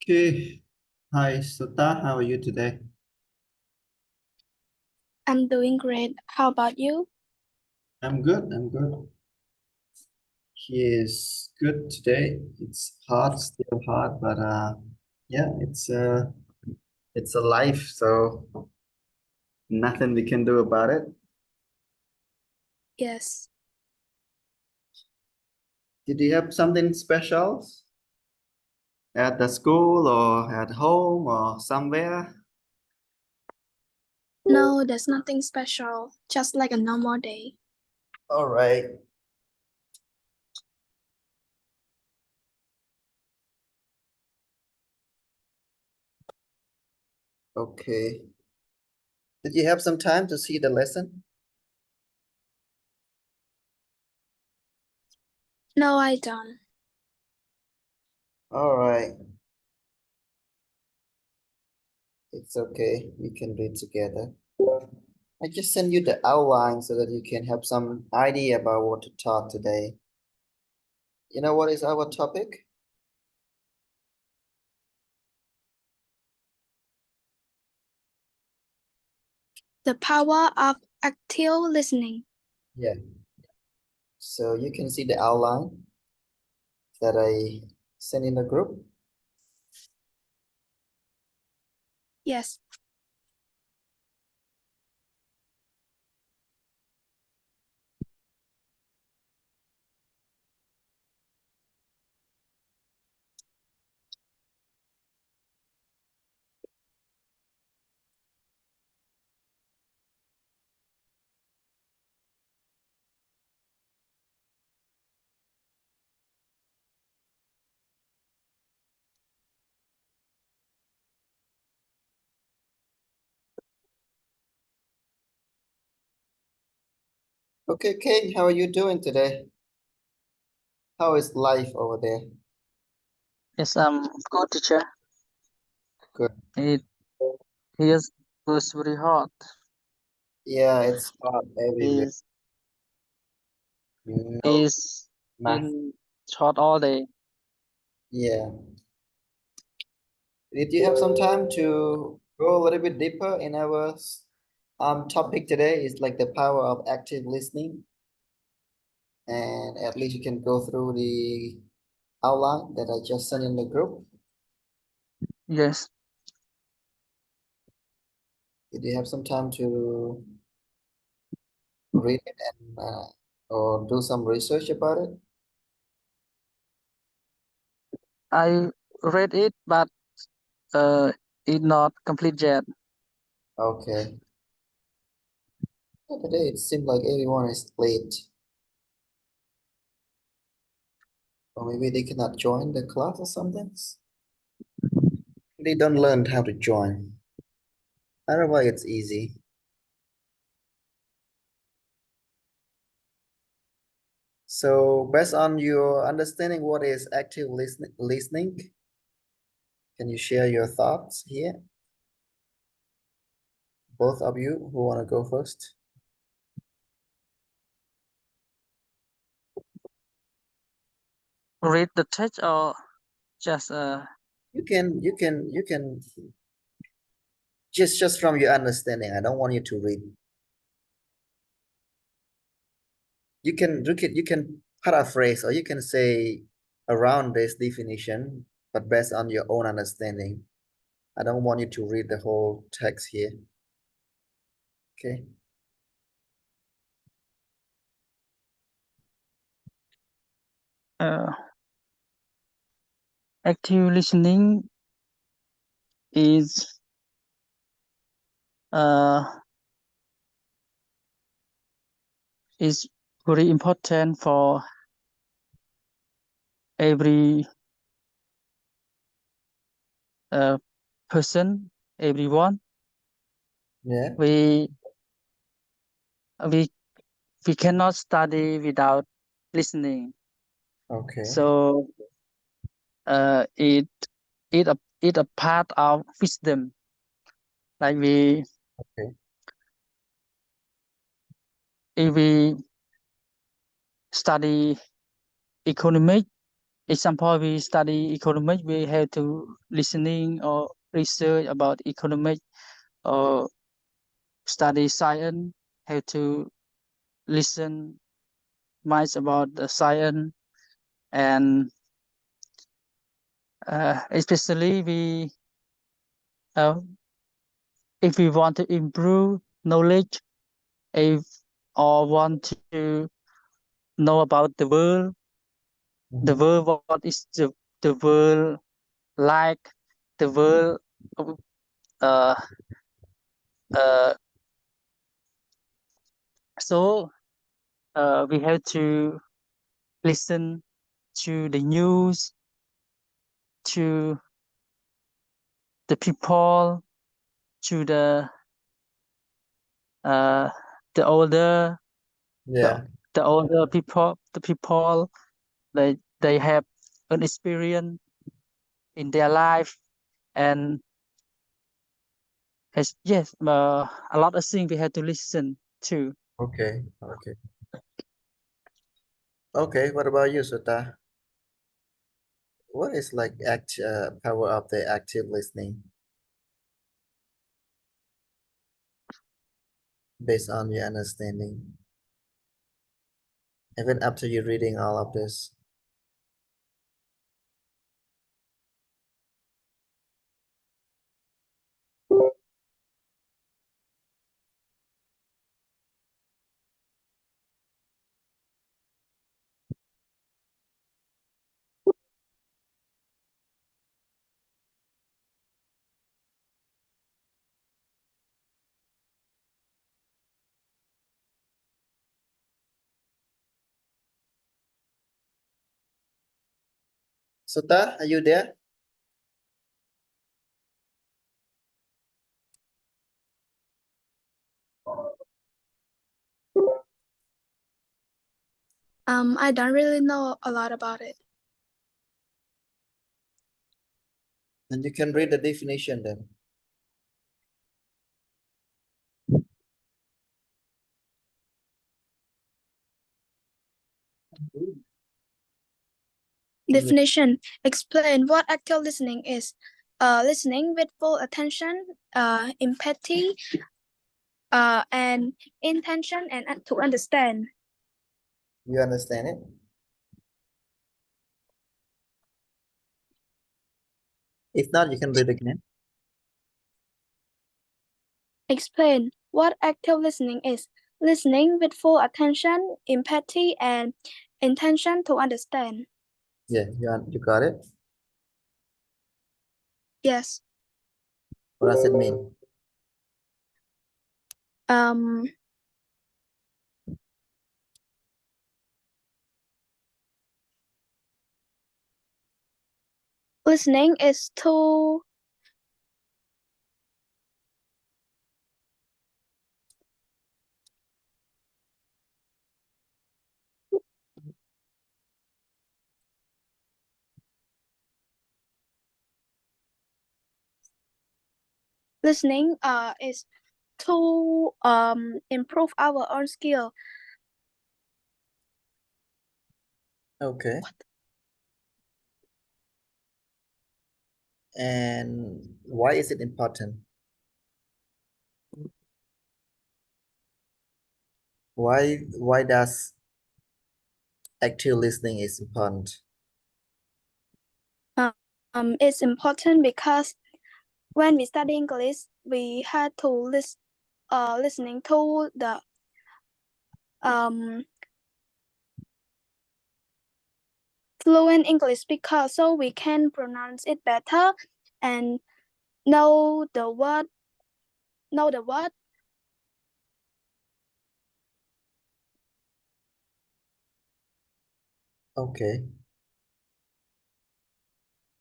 Okay. Hi, Sota. How are you today? I'm doing great. How about you? I'm good. I'm good. He is good today. It's hot, still hot, but yeah, it's a life, so nothing we can do about it. Yes. Did you have something special at the school or at home or somewhere? No, there's nothing special. Just like a normal day. All right. Okay. Did you have some time to see the lesson? No, I don't. All right. It's okay. We can read together. I just send you the outline so that you can have some idea about what to talk today. You know what is our topic? The power of active listening. Yeah. So you can see the outline that I sent in the group. Yes. Okay, Kate, how are you doing today? How is life over there? Yes, good teacher. Good. It here was very hot. Yeah, it's hot everywhere. Is No, is nothing. in hot all day. Yeah. Did you have some time to go a little bit deeper in our topic today? Is like the power of active listening, and at least you can go through the outline that I just sent in the group. Yes, Did you have some time to read it and or do some research about it? I read it, but it not complete yet. Okay. Yeah, today it seems like everyone is late, or maybe they cannot join the class or something. They don't learn how to join. Otherwise, it's easy. So, based on your understanding, what is active listening? Can you share your thoughts here? Both of you who want to go first? Read the text or just You can just from your understanding. I don't want you to read. You can paraphrase or you can say around this definition, but based on your own understanding. I don't want you to read the whole text here. Okay. uh, active listening is uh is very important for every uh person, everyone. Yeah. We we we cannot study without listening. Okay. So it a part of wisdom. Like Okay. if we study economic, example, we study economics, we have to listening or research about economic, or study science, have to listen much about the science. And especially uh, if we want to improve knowledge, if or want to know about the world, what is the world like, the world, uh, uh, so we have to listen to the news, to the people, to uh, the older Yeah. the older people, they have an experience in their life. And yes, a lot of things we have to listen to. Okay. Okay. Okay. What about you, Sutta? What is like power of the active listening based on your understanding? Even after you reading all of this. Sutta, are you there? I don't really know a lot about it. And you can read the definition then. Definition: explain what active listening is. Listening with full attention, empathy, and intention, and to understand. You understand it? If not, you can read again. Explain what active listening is. Listening with full attention, empathy, and intention to understand. Yeah, you got it. Yes. What does it mean? Listening is to listening is to improve our own skill. Okay. And why is it important? Why does active listening is important? It's important because when we study English, we had to listening to the fluent English speaker, so we can pronounce it better and know the word. Okay.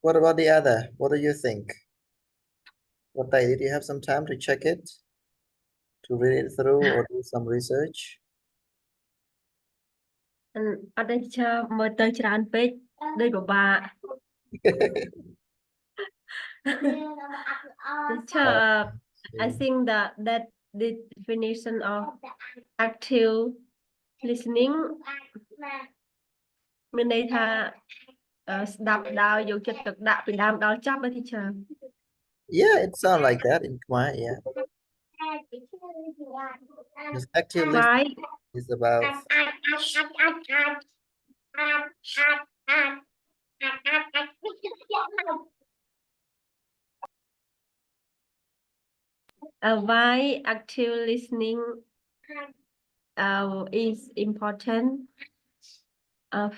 What about the other? What do you think? What did you have some time to check it? To read it through or do some research? អត់ទេឈើមើលទៅច្រើនពេកដូចពិបាកឈើ I think that the definition of active listening មានន័យថា ស្ដាប់ដោយយកចិត្តទុកដាក់ពីដើមដល់ចប់ទេ teacher. Yeah, it sounds like that in Khmer, yeah. Because active listening Why? is about Why active listening is important?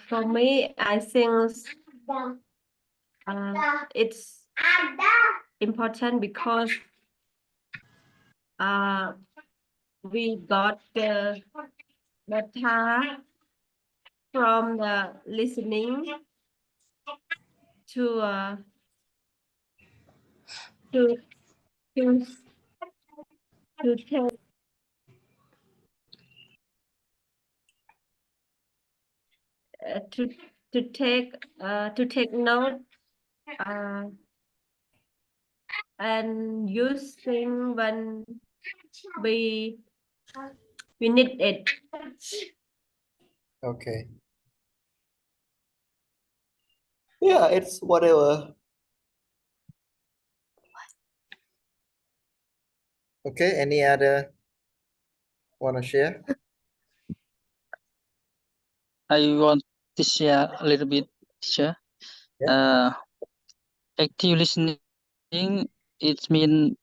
For me, I think it's important because we got the data from the listening to to to take to take note and using when we need it. okay. Yeah, it's whatever. Okay, any other wanna share? I want to share a little bit, teacher. Active listening, it means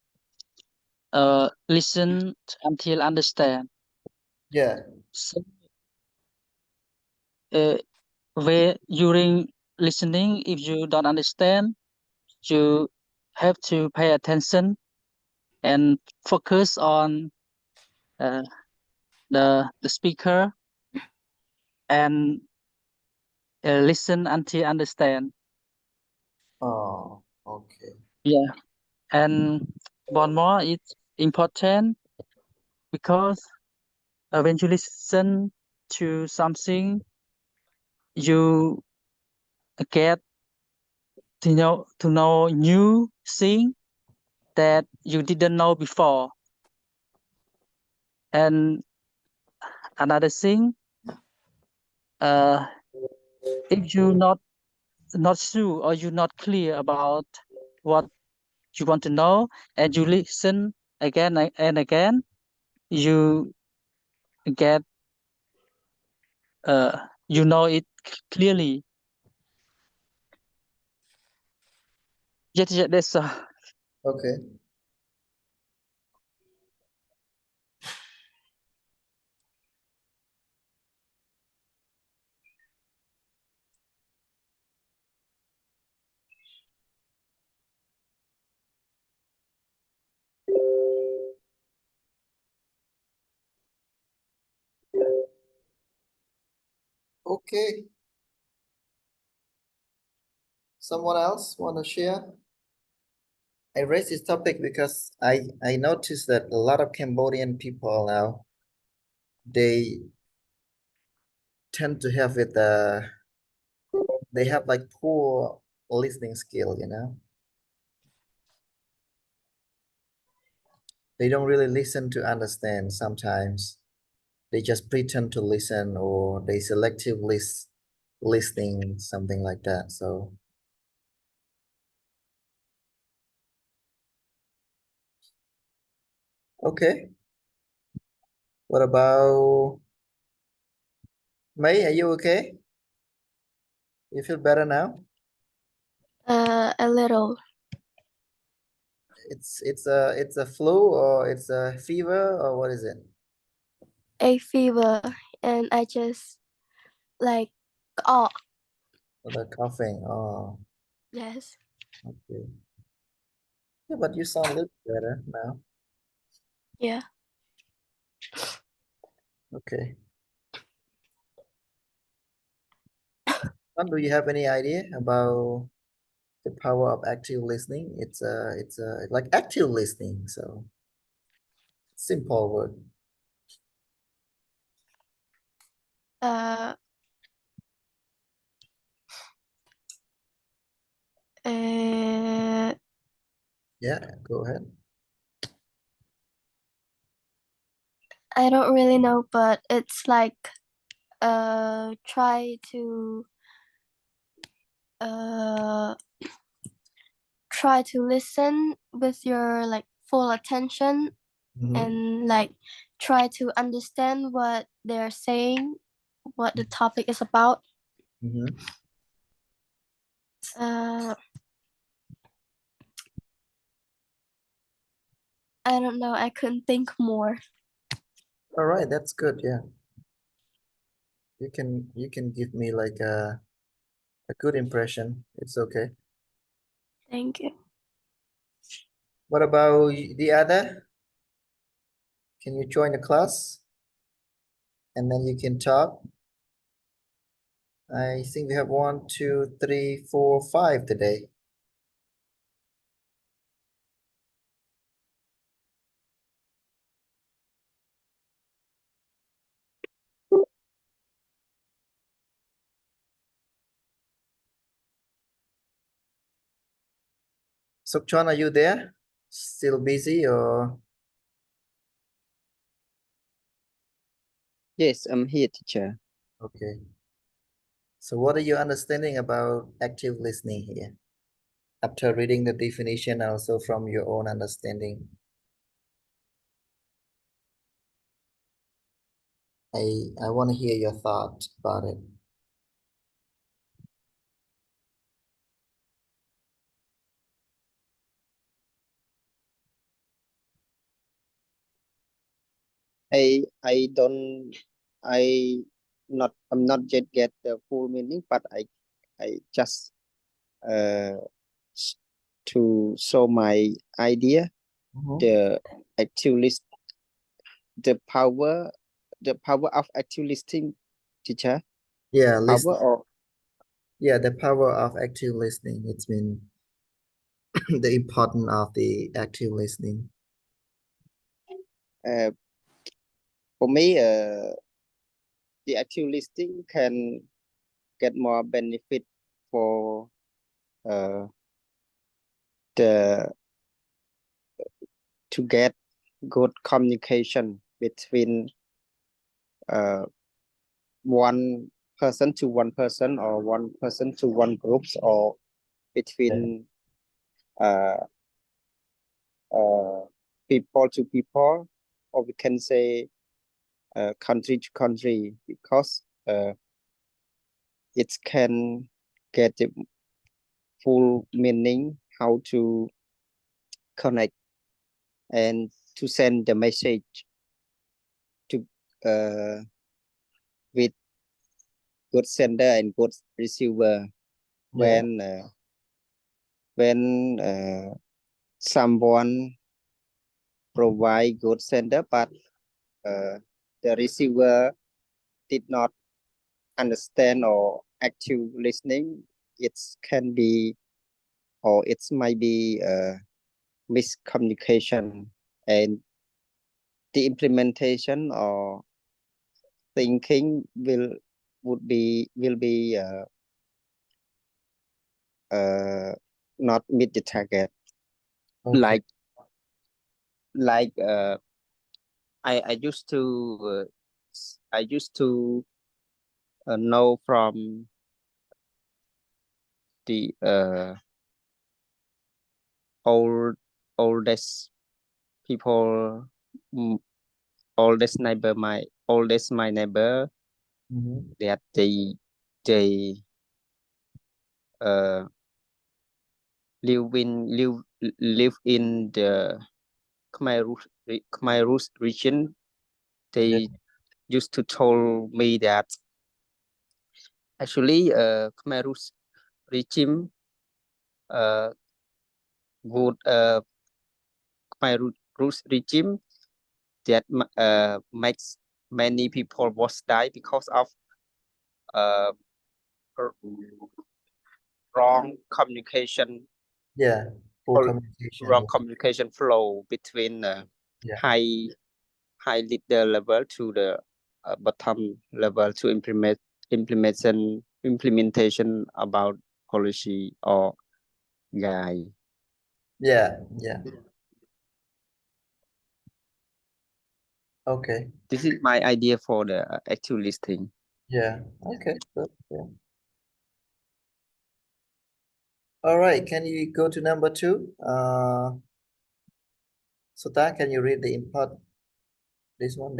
listen until understand. Yeah, So, where during listening, if you don't understand, you have to pay attention and focus on the speaker and listen until understand. oh, okay. Yeah, and one more, it's important because when you listen to something, you get to know new thing that you didn't know before. And another thing, if you not sure or you're not clear about what you want to know and you listen again and again, you get you know it clearly. Yeah, that's Okay. Okay. Someone else wanna share? I raised this topic because I noticed that a lot of Cambodian people now they tend to have it they have like poor listening skill, you know. They don't really listen to understand sometimes. They just pretend to listen or they selective listening, something like that. So okay. What about May? Are you okay? You feel better now? A little. It's a flu or it's a fever or what is it? A fever, and I just like oh Or the coughing. Oh, yes. okay. Yeah, but you sound a little better now. Yeah. Okay. Do you have any idea about the power of active listening? It's like active listening, so simple word. Uh, uh, Yeah, go ahead. I don't really know, but it's like try to try to listen with your like full attention Mhm. and like try to understand what they're saying, what the topic is about. Mhm. I don't know, I couldn't think more. All right, that's good. Yeah. You can give me like a good impression. It's okay. Thank you. What about the other? Can you join the class? And then you can talk. I think we have 1, 2, 3, 4, 5 today. Sukchan, are you there? Still busy or? Yes, I'm here, teacher. Okay. So what are you understanding about active listening here? After reading the definition, also from your own understanding. I want to hear your thought about it. I don't I'm not yet get the full meaning, but I just to show my idea, the active list, the power of active listening, teacher. Yeah, Power or yeah, the power of active listening. It's been the importance of the active listening. For me, the active listening can get more benefit for the to get good communication between one person to one person or one person to one groups or between people to people, or we can say country to country, because it can get the full meaning how to connect and to send the message to with good sender and good receiver. Yeah. When someone provide good sender, but the receiver did not understand or active listening, it can be, or it might be miscommunication, and the implementation or thinking will be not meet the target. Okay. Like I used to know from the oldest people, oldest my neighbor, Mhm. that they live in the Khmer Rouge region. They used to told me that actually Khmer Rouge regime would Khmer Rouge regime that makes many people was die because of wrong communication. Yeah. Full communication. Wrong communication flow between Yeah. high leader level to the bottom level to implementation about policy or guide. Yeah. Yeah. Okay. This is my idea for the active listening. Yeah. Okay. Good. Yeah. All right, can you go to number 2? Sota, can you read the input? This one.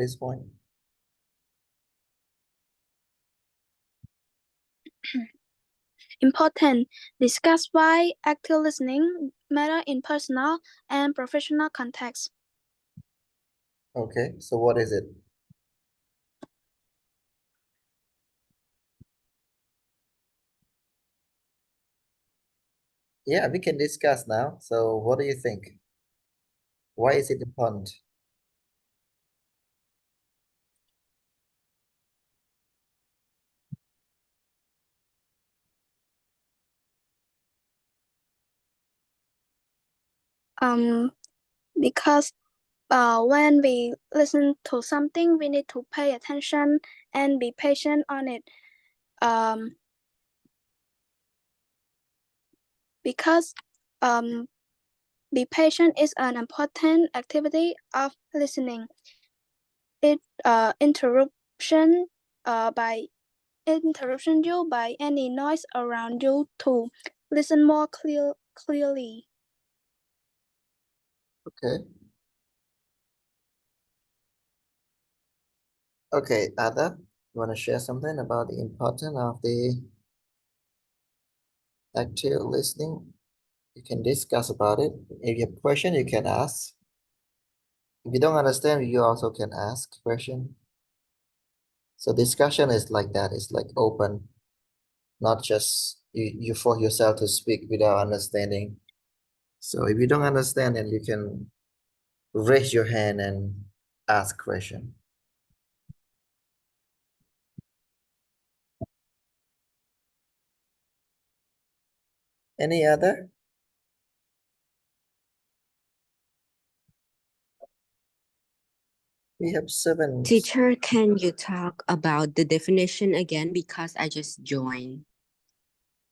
Important. Discuss why active listening matter in personal and professional contexts. Okay, so what is it? Yeah, we can discuss now. So what do you think? Why is it important? Because when we listen to something, we need to pay attention and be patient on it. Because be patient is an important activity of listening. It interruption you by any noise around you to listen more clearly. Okay. Okay, Ada, you want to share something about the importance of the active listening? You can discuss about it. If you have a question, you can ask. If you don't understand, you also can ask question. So discussion is like that. It's like open, not just you force yourself to speak without understanding. So if you don't understand, then you can raise your hand and ask question. Any other? We have 7. Teacher, can you talk about the definition again because I just joined?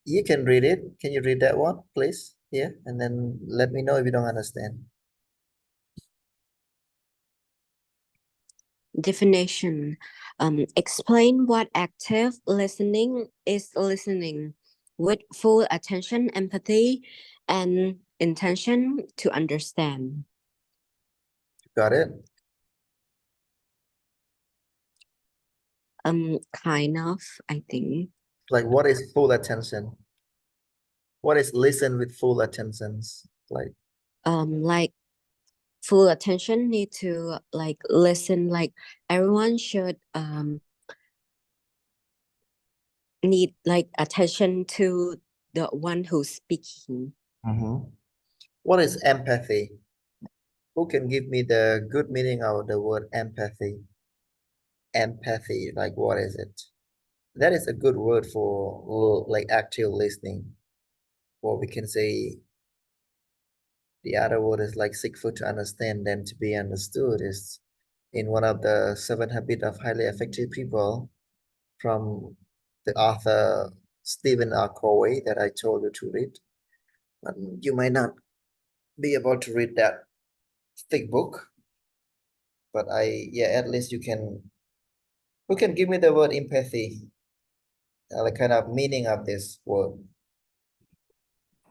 You can read it. Can you read that one, please? Yeah, and then let me know if you don't understand. Definition. Explain what active listening is: listening with full attention, empathy, and intention to understand. Got it? Kind of, I think. Like, what is full attention? What is listen with full attentions? Like full attention need to like listen, like everyone should need like attention to the one who's speaking. What is empathy? Who can give me the good meaning of the word empathy? Empathy, like what is it? That is a good word for like active listening. Or we can say the other word is like seek for to understand than to be understood. Is in one of the 7 habits of highly effective people from the author Stephen R. Covey that I told you to read. But you might not be able to read that thick book. But at least you can. Who can give me the word empathy? Like kind of meaning of this word.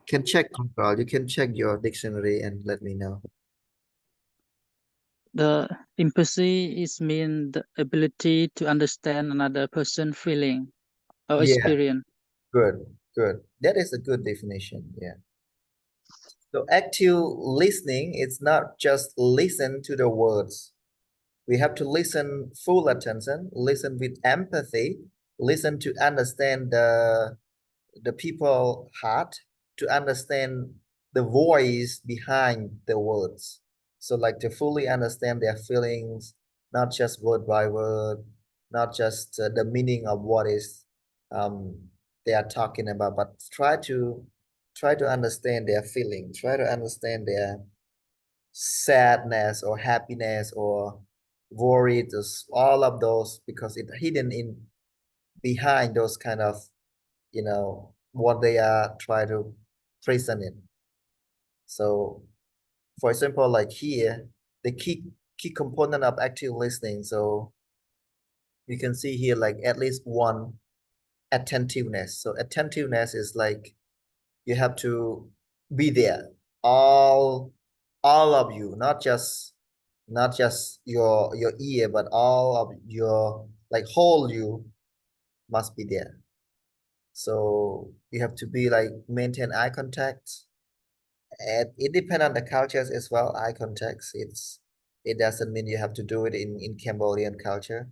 Can check, Control. You can check your dictionary and let me know. The empathy is mean the ability to understand another person's feeling or Yeah. experience. Good. That is a good definition. Yeah. So active listening is not just listen to the words. We have to listen full attention, listen with empathy, listen to understand the people heart, to understand the voice behind the words. So like to fully understand their feelings, not just word by word, not just the meaning of what is they are talking about, but try to understand their feeling, try to understand their sadness or happiness or worried, all of those, because it hidden in behind those kind of what they are trying to present it. So for example, like here, the key component of active listening, so you can see here like at least one attentiveness. So attentiveness is like you have to be there. All of you, not just your ear, but all of your like whole you must be there. So you have to be like maintain eye contact. And it depends on the cultures as well. Eye contact, it doesn't mean you have to do it in Cambodian culture.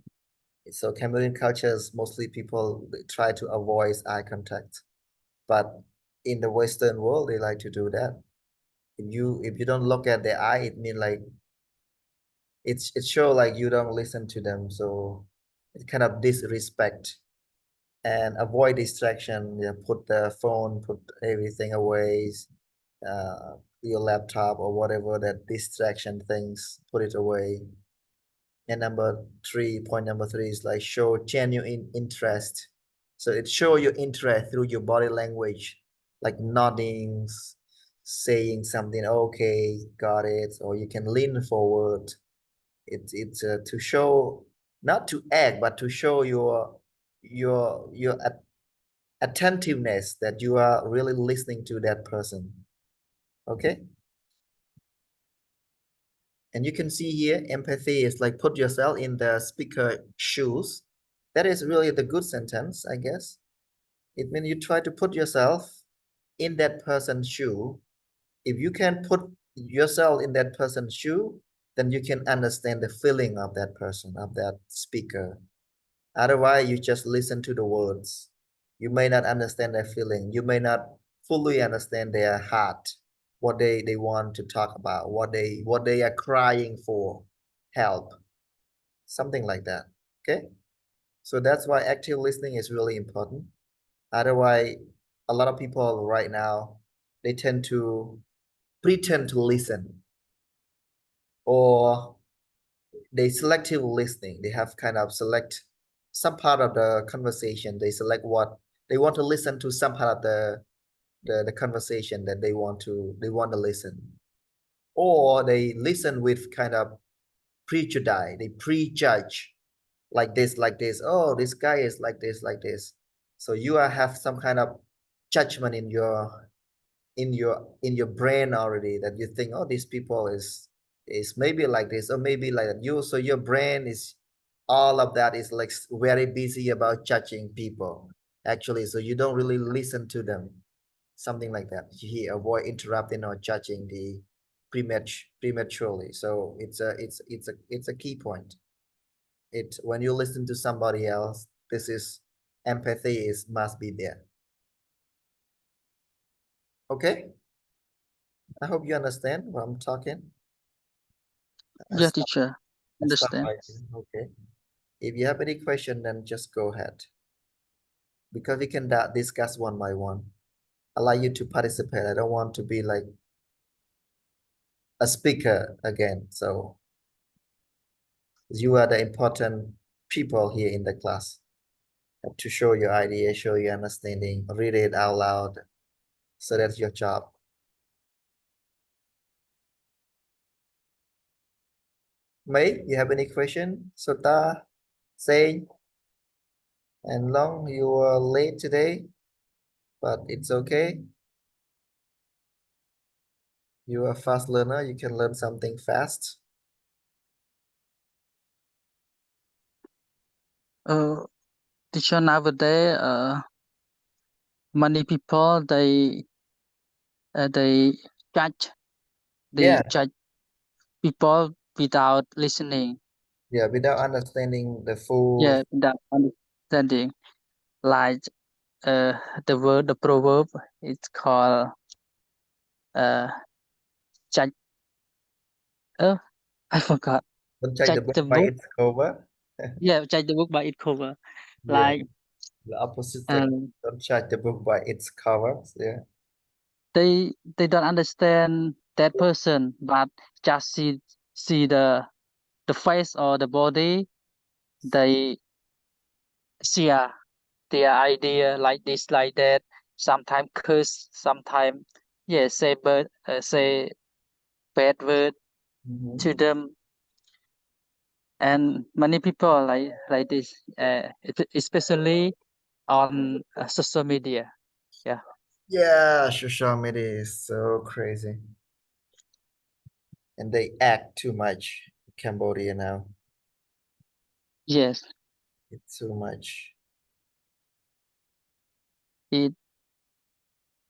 So Cambodian cultures, mostly people try to avoid eye contact, but in the Western world, they like to do that. If you don't look at their eye, it means like it show like you don't listen to them. So it kind of disrespect and avoid distraction. Yeah, put the phone, put everything away, your laptop or whatever that distraction things, put it away. And point number three is like show genuine interest. So it show your interest through your body language, like nodding, saying something, okay, got it, or you can lean forward. It's to show, not to act, but to show your attentiveness, that you are really listening to that person. Okay. And you can see here, empathy is like put yourself in the speaker shoes. That is really the good sentence, I guess. It means you try to put yourself in that person's shoe. If you can put yourself in that person's shoe, then you can understand the feeling of that person, of that speaker. Otherwise, you just listen to the words. You may not understand their feeling. You may not fully understand their heart, what they want to talk about, what they are crying for, help, something like that. Okay, so that's why active listening is really important. Otherwise, a lot of people right now, they tend to pretend to listen, or they selective listening. They have kind of select some part of the conversation. They select what they want to listen to, some part of the conversation that they want to listen, or they listen with kind of prejudice. They prejudge, like this. Oh, this guy is like this, like this. So you have some kind of judgment in your brain already, that you think, oh, these people is maybe like this or maybe like that. So your brain is, all of that is like very busy about judging people actually, so you don't really listen to them, something like that. You avoid interrupting or judging the prematurely. So it's a key point. When you listen to somebody else, this is empathy must be there. Okay, I hope you understand what I'm talking. Yeah, teacher. I stop Understand. right here. Okay. If you have any question, then just go ahead. Because we can discuss one by one. I like you to participate. I don't want to be like a speaker again. So you are the important people here in the class. Have to show your idea, show your understanding, read it out loud. So that's your job. May, you have any question? Sota, say, and Long, you are late today, but it's okay. You are a fast learner. You can learn something fast. Teacher, nowadays, many people they judge Yeah, people without listening. yeah, without understanding the full. Yeah, without understanding. Like the proverb, it's called judge. Oh, I forgot. Don't judge the Judge book the by book. its cover. Yeah, judge the book by its cover. Yeah, Like the opposite thing. um, Don't judge the book by its cover. Yeah. they don't understand that person, but just see the face or the body. They share their idea like this, like that. Sometimes curse, sometimes say bad word to them, and many people like this, especially on social media. Yeah. Yeah, social media is so crazy. And they act too much in Cambodia now. Yes, It's too much. it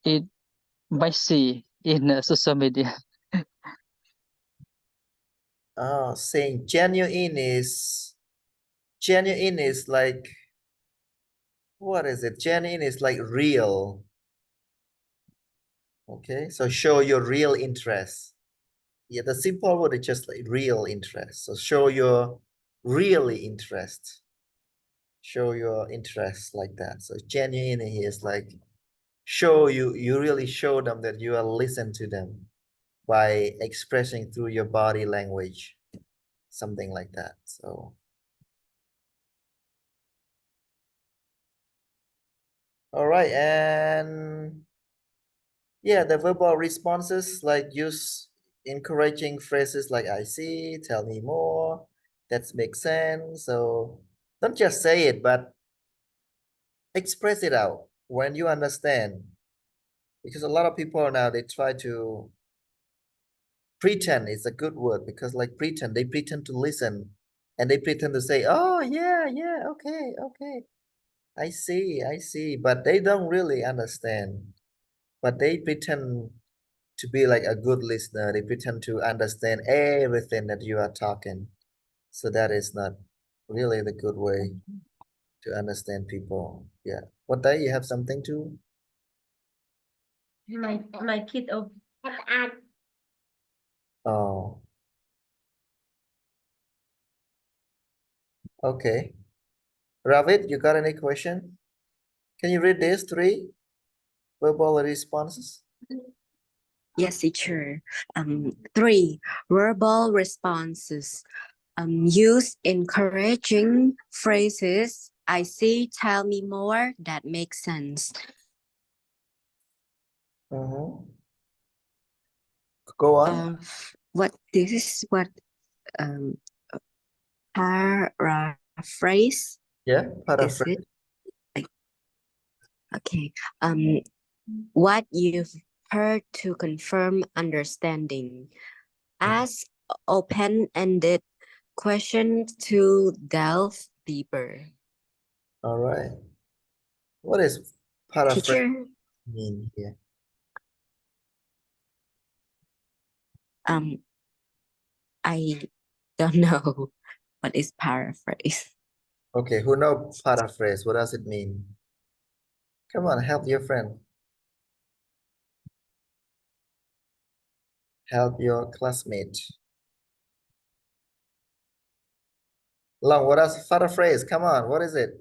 it messy in social media. Saying genuine is like, what is it? Genuine is like real. Okay, so show your real interest. Yeah, the simple word is just like real interest. So show your really interest. Show your interest like that. So genuine is like you really show them that you are listen to them by expressing through your body language, something like that. So all right, and yeah, the verbal responses like use encouraging phrases like I see, tell me more, that makes sense. So don't just say it, but express it out when you understand. Because a lot of people now they try to pretend is a good word because like pretend, they pretend to listen and they pretend to say, oh yeah, yeah, okay, okay. I see, but they don't really understand. But they pretend to be like a good listener. They pretend to understand everything that you are talking. So that is not really the good way to understand people. Yeah. What day you have something to? My kid of Oh, okay. Ravid, you got any question? Can you read these three verbal responses? Yes, teacher. 3. Verbal responses. Use encouraging phrases. I see, tell me more, that makes sense. Go on. What this is what um paraphrase Yeah, is paraphrase. it? Like, okay. What you've heard to confirm understanding. Ask open-ended questions to delve deeper. All right. What is paraphrase Teacher, mean here? I don't know what is paraphrase. Okay, who know paraphrase? What does it mean? Come on, help your friend. Help your classmate. Long, what does paraphrase? Come on, what is it?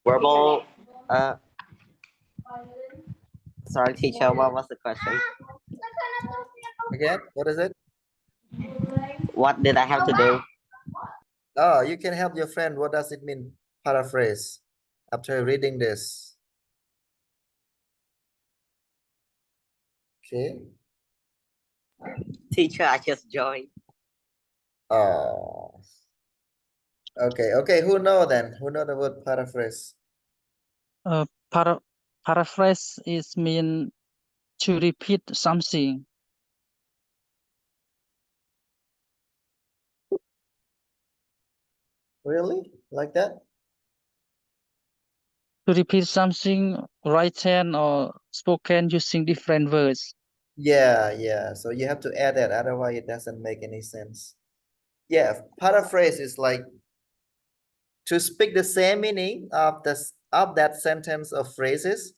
Verbal. Sorry, teacher. What was the question? Again, what is it? What did I have to do? Oh, you can help your friend. What does it mean, paraphrase? After reading this. Okay. Teacher, I just joined. Oh. Okay, okay. Who know then? Who know the word paraphrase? Paraphrase is mean to repeat something. Really? Like that? To repeat something written or spoken using different words. Yeah, yeah. So you have to add that, otherwise it doesn't make any sense. Yeah, paraphrase is like to speak the same meaning of that sentence or phrases,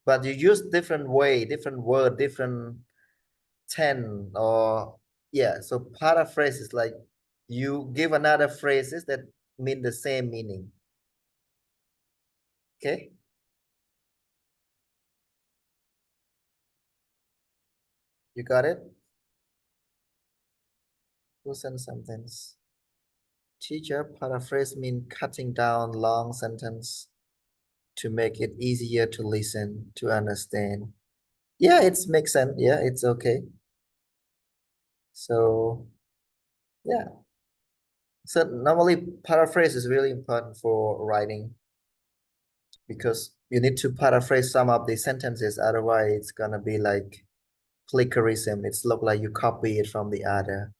but you use different way, different word, different tense, or yeah. So paraphrase is like you give another phrases that mean the same meaning. Okay. You got it? Who sent sentence? Teacher, paraphrase mean cutting down long sentence to make it easier to listen, to understand. Yeah, it's makes sense. Yeah, it's okay. So yeah. So normally paraphrase is really important for writing. because you need to paraphrase some of the sentences, otherwise it's gonna be like clickism. It's look like you copy it from the other.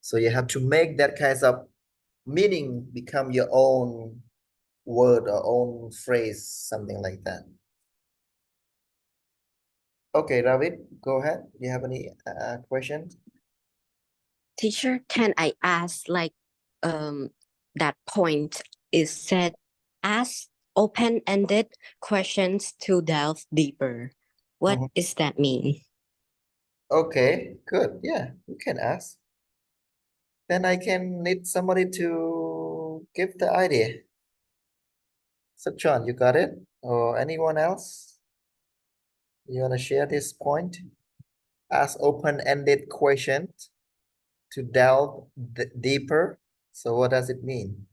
So you have to make that kind of meaning become your own word or own phrase, something like that. Okay, Ravid, go ahead. Do you have any questions? Teacher, can I ask like that point is said ask open-ended questions to delve deeper. What Mhm. does that mean? Okay, good. Yeah, you can ask. Then I can need somebody to give the idea. So John, you got it? Or anyone else? You wanna share this point? Ask open-ended questions to delve deeper. So what does it mean?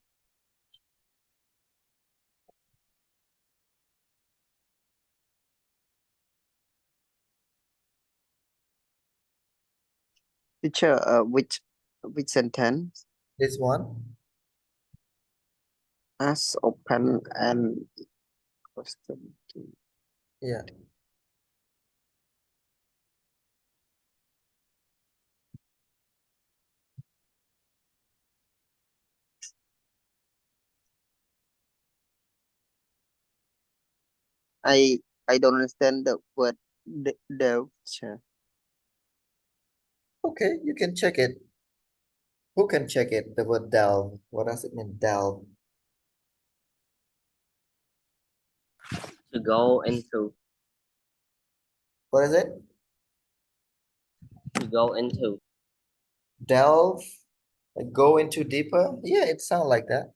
Teacher, which sentence? This one? Ask open and question to Yeah. I don't understand the word delve. Okay, you can check it. Who can check it? The word delve. What does it mean, delve? To go into, What is it? to go into. Delve? Like go into deeper? Yeah, it sounds like that.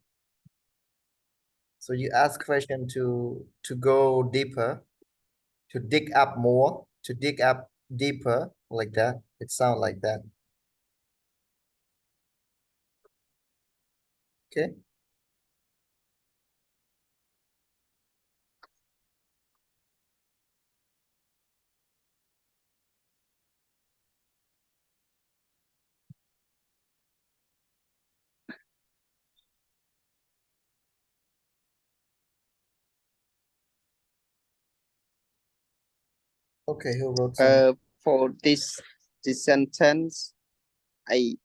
So you ask question to go deeper, to dig up more, to dig up deeper, like that. It sounds like that. Okay. Okay, who wrote some? For this sentence, I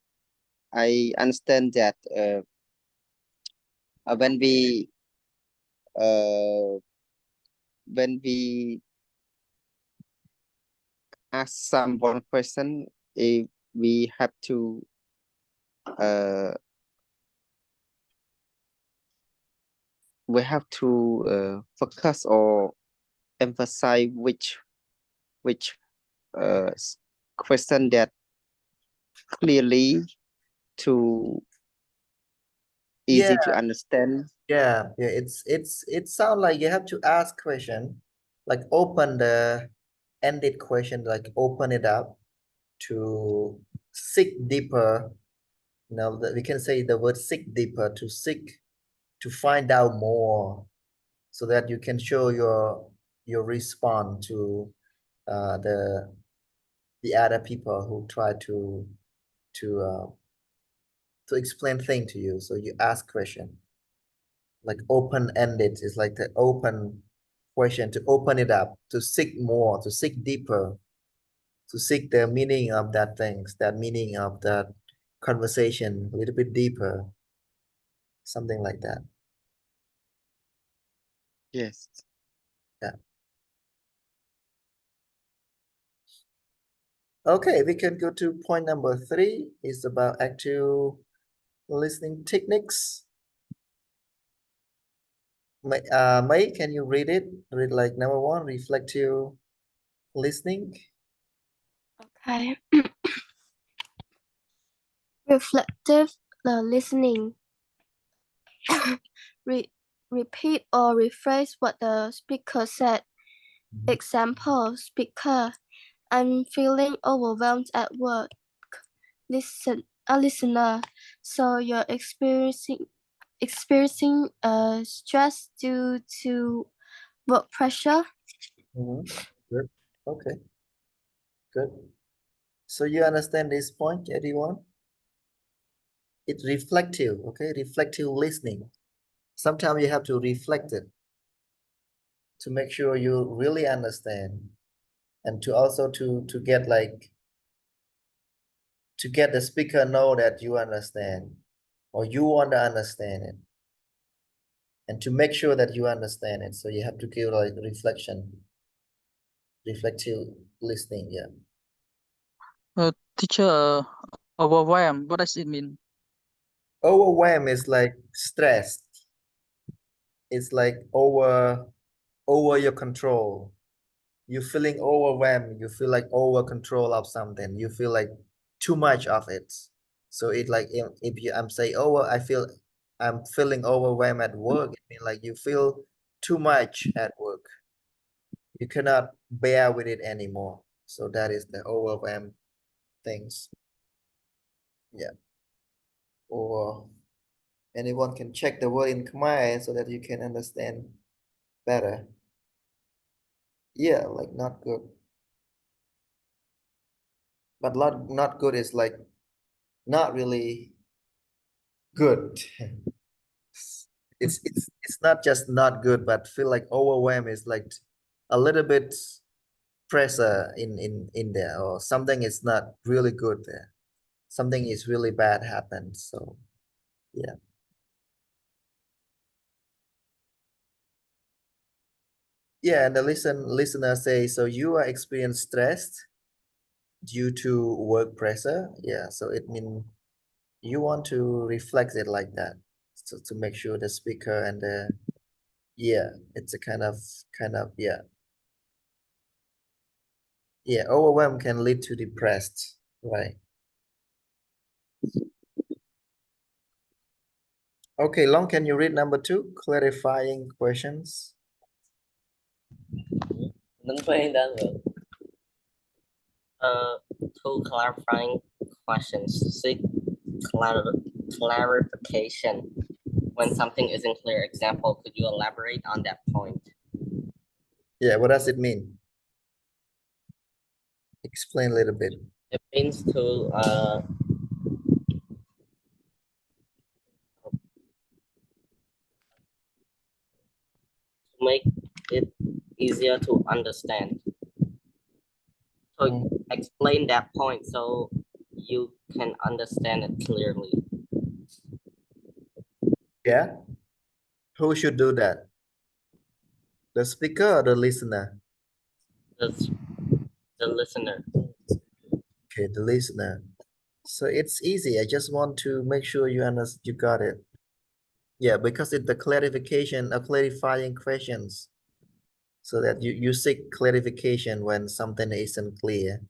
understand that when we ask someone question, we have to focus or emphasize which question that clearly to easy to understand. Yeah, it sounds like you have to ask question, like open the ended question, like open it up to seek deeper. You know, we can say the word seek deeper, to seek, to find out more, so that you can show your response to the other people who try to to explain thing to you. So you ask question. Like open-ended is like the open question, to open it up, to seek more, to seek deeper, to seek the meaning of that things, that meaning of that conversation a little bit deeper, something like that. Yes. Yeah. Okay, we can go to point number 3. Is about active listening techniques. May, can you read it? Read like number 1, reflective listening. Okay. Reflective listening. Repeat or rephrase what the speaker said. Example, speaker, I'm feeling overwhelmed at work. A listener, so you're experiencing stress due to work pressure. Good. Okay, good. So you understand this point, everyone? It's reflective, okay? Reflective listening. Sometimes you have to reflect it. to make sure you really understand, and to also to get like to get the speaker know that you understand or you want to understand it, and to make sure that you understand it. So you have to give like reflective listening. Yeah. Teacher, overwhelm, what does it mean? Overwhelm is like stressed. It's like over your control. You're feeling overwhelmed. You feel like over control of something. You feel like too much of it. So it like if you I'm saying I'm feeling overwhelmed at work. It means like you feel too much at work. You cannot bear with it anymore. So that is the overwhelm things. Yeah. Or anyone can check the word in Khmer so that you can understand better. Yeah, like not good. But not good is like not really good. It's not just not good, but feel like overwhelmed is like a little bit pressure in there, or something is not really good there. Something is really bad happened. So yeah. Yeah, and the listener say, so you are experiencing stress due to work pressure. Yeah, so it means you want to reflect it like that. So to make sure the speaker and the yeah, it's a kind of yeah. Yeah, overwhelm can lead to depressed, right? Okay, Long, can you read number 2? Clarifying questions. Number two clarifying questions. Seek clarification when something isn't clear. Example, could you elaborate on that point? Yeah, what does it mean? Explain a little bit. It means to make it easier to understand. So explain that point so you can understand it clearly. Yeah. Who should do that? The speaker or the listener? The listener. Okay, the listener. So it's easy. I just want to make sure you got it. Yeah, because it's the clarification or clarifying questions. So that you seek clarification when something isn't clear.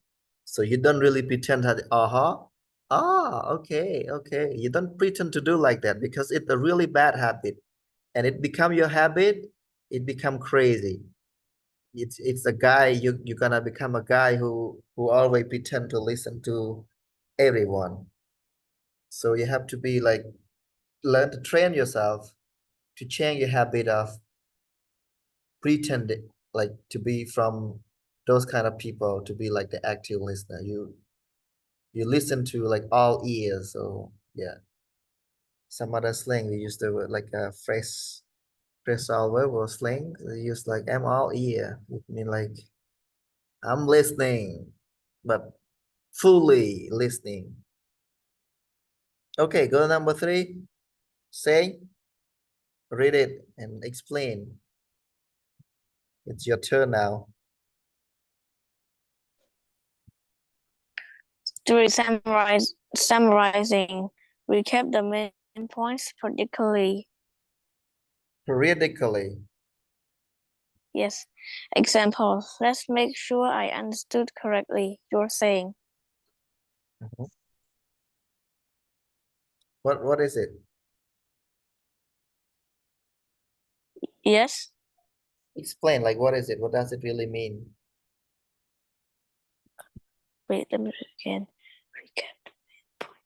So you don't really pretend that, okay. You don't pretend to do like that because it's a really bad habit, and it become your habit, it become crazy. It's a guy, you're gonna become a guy who always pretend to listen to everyone. So you have to be like, learn to train yourself to change your habit of pretending like to be from those kind of people, to be like the active listener. You listen to like all ears. So yeah, some other slang we use the word like a phrasal verb or slang. They use like I'm all ear. It mean like I'm listening, but fully listening. Okay, go to number 3. Say, read it and explain. It's your turn now. Summarizing, recap the main points particularly. Periodically. Yes. Example, let's make sure I understood correctly. You're saying. What is it? Yes. Explain, like what is it? What does it really mean? Wait, let me read again. Recap the main point.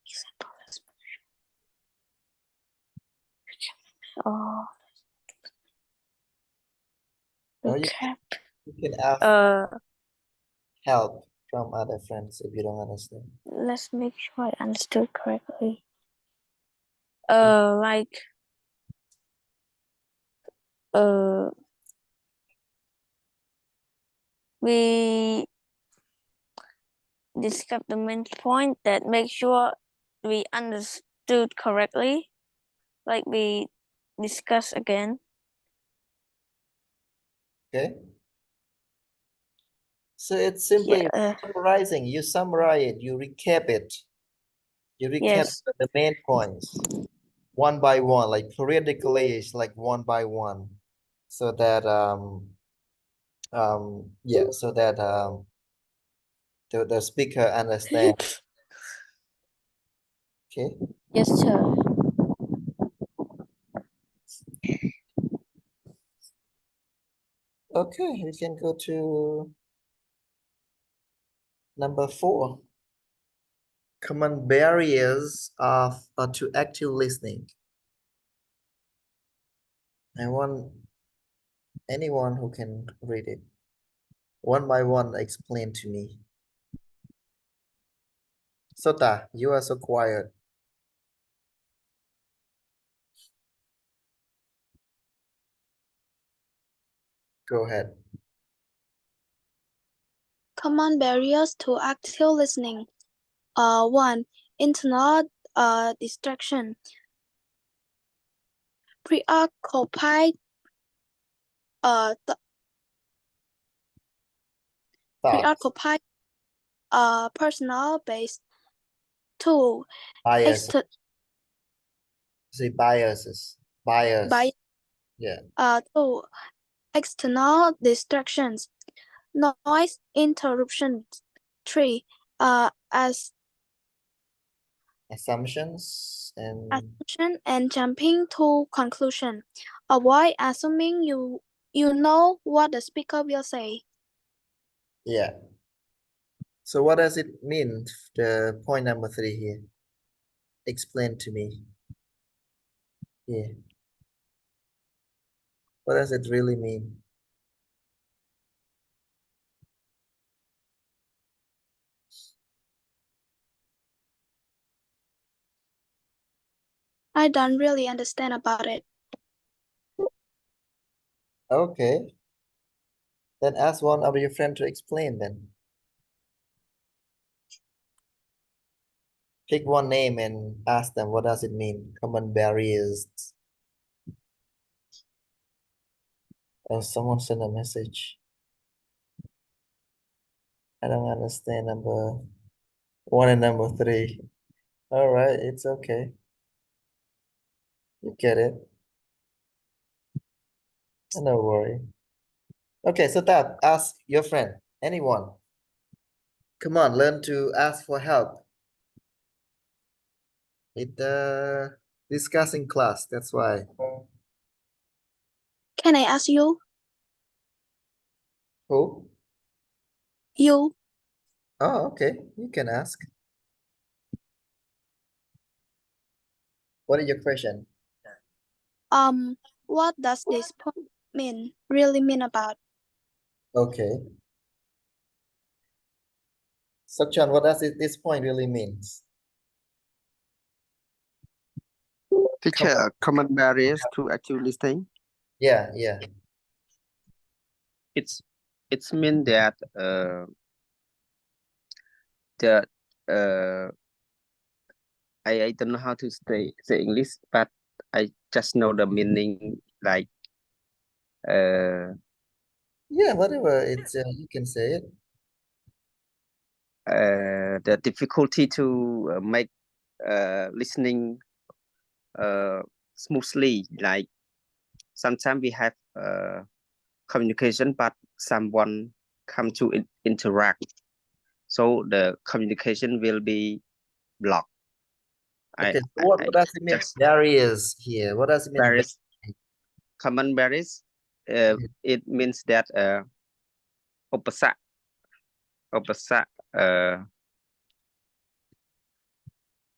Example, let's oh, Or recap. you can ask help from other friends if you don't understand. Let's make sure I understood correctly. Like we discuss the main point that make sure we understood correctly. Like we discuss again. Okay. So it's simply Yeah. summarizing. You summarize it, you recap it. You recap Yes. the main points one by one, like periodically, it's like one by one, so that yeah, so that the speaker understands. Okay. Yes, sir. Okay, we can go to number 4. Common barriers of to active listening. I want anyone who can read it. One by one, explain to me. Sota, you are so quiet. Go ahead. Common barriers to active listening. 1. Internal distraction. Preoccupied Thoughts. preoccupied personal based. 2. Bias. Say biases. Bias. By Yeah. 2. External distractions. Noise interruptions. 3. As Assumptions and assumption and jumping to conclusion. Avoid assuming you know what the speaker will say. yeah. So what does it mean? The point number 3 here. Explain to me. Yeah. What does it really mean? I don't really understand about it. Okay. Then ask one of your friends to explain then. Pick one name and ask them what does it mean? Common barriers. Oh, someone sent a message. I don't understand number 1 and number 3. All right, it's okay. You get it. No worry. Okay, so that ask your friend, anyone. Come on, learn to ask for help. It's the discussing class, that's why. Can I ask you? Who? You. Oh, okay, you can ask. What is your question? What does this point really mean about? Okay. Sakchan, what does this point really means? Teacher, common barriers to active listening. Yeah. It's mean that the I don't know how to say English, but I just know the meaning like Yeah, whatever, it's you can say it. the difficulty to make listening smoothly. Like sometimes we have communication, but someone come to interact, so the communication will be blocked. Okay, so what does it mean? Barriers here. What does it mean? Barriers, common barriers. It means that opposite